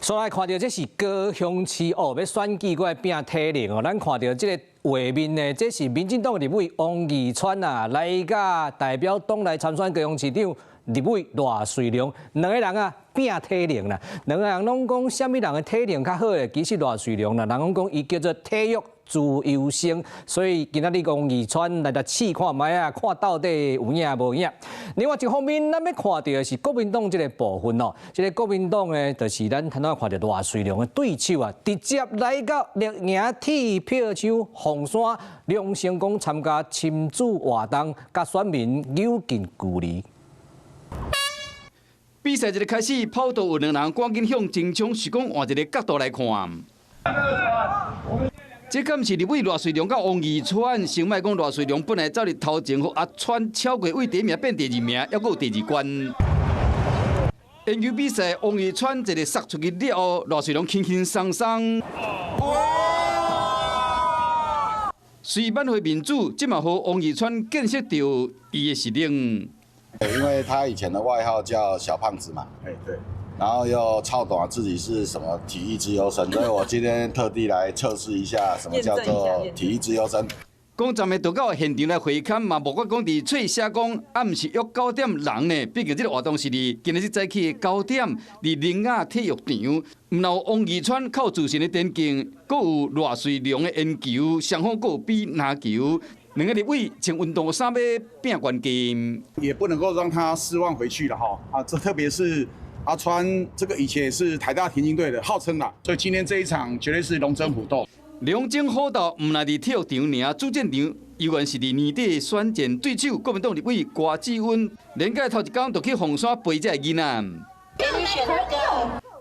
所來看到這是高雄市要選舉過來拼體能哦，咱看到這個畫面呢，這是民進黨立委王義川啊，來甲代表黨來參選高雄市長立委賴瑞良，兩個人啊拼體能啦，兩個人攏講什麼人的體能較好誒？其實賴瑞良啦，人講伊叫做體育自由生，所以今仔日王義川來甲試看覓啊，看到底有影無影。另外一方面，咱要看到的是國民黨這個部分哦，這個國民黨呢，就是咱頭先看到賴瑞良的對手啊，直接來到綠營鐵票廠鳳山，兩成功參加親子活動，甲選民有近距離。比賽一個開始，跑道有兩人趕緊向前衝，是講換一個角度來看。這敢是立委賴瑞良甲王義川，先賣講賴瑞良本來走佇頭前，和阿川超過位第一名變第二名，還佫有第二關。因為比賽，王義川一個殺出去了後，賴瑞良輕輕鬆鬆。雖挽回面子，即嘛和王義川見識到伊的實力。因為他以前的外號叫小胖子嘛，對，然後又操懂自己是什麼體育資優生，所以我今天特地來測試一下什麼叫做體育資優生。講站的就到現場來會勘嘛，無我講佇喙寫講，啊毋是約9點人呢，畢竟這個活動是佇今日早起9點，佇林雅體育場，唔有王義川靠自身的電競，佫有賴瑞良的鉛球，雙方佫有比籃球。兩個立委穿運動衫要拼關鍵，也不能夠讓他失望回去了哈啊！這特別是阿川，這個以前也是台大田徑隊的，號稱啦，所以今天這一場絕對是龍爭虎鬥。龍爭虎鬥，唔來佇體育場爾，主戰場依然是佇年底的選戰對手，國民黨立委郭志溫，連屆頭一天就去鳳山陪這個囡仔。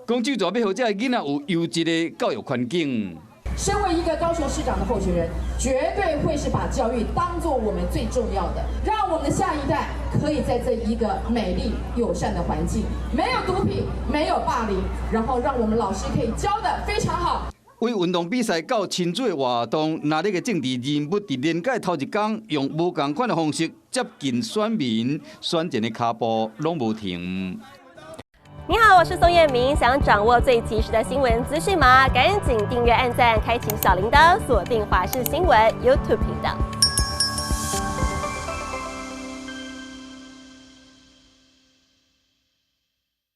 講就座要讓這個囡仔有優質的教育環境。身為一個高雄市長的候選人，絕對會是把教育當作我們最重要的，讓我們的下一代可以在這一個美麗友善的環境，沒有毒品，沒有霸凌，然後讓我們老師可以教得非常好。為運動比賽到親子活動，那這個政治人物在連屆頭一天用無同款的方式接近選民，選戰的腳步攏無停。你好，我是宋彥明。想掌握最及時的新聞資訊嗎？趕緊訂閱、按讚、開啟小鈴鐺，鎖定華視新聞 YouTube 頻道。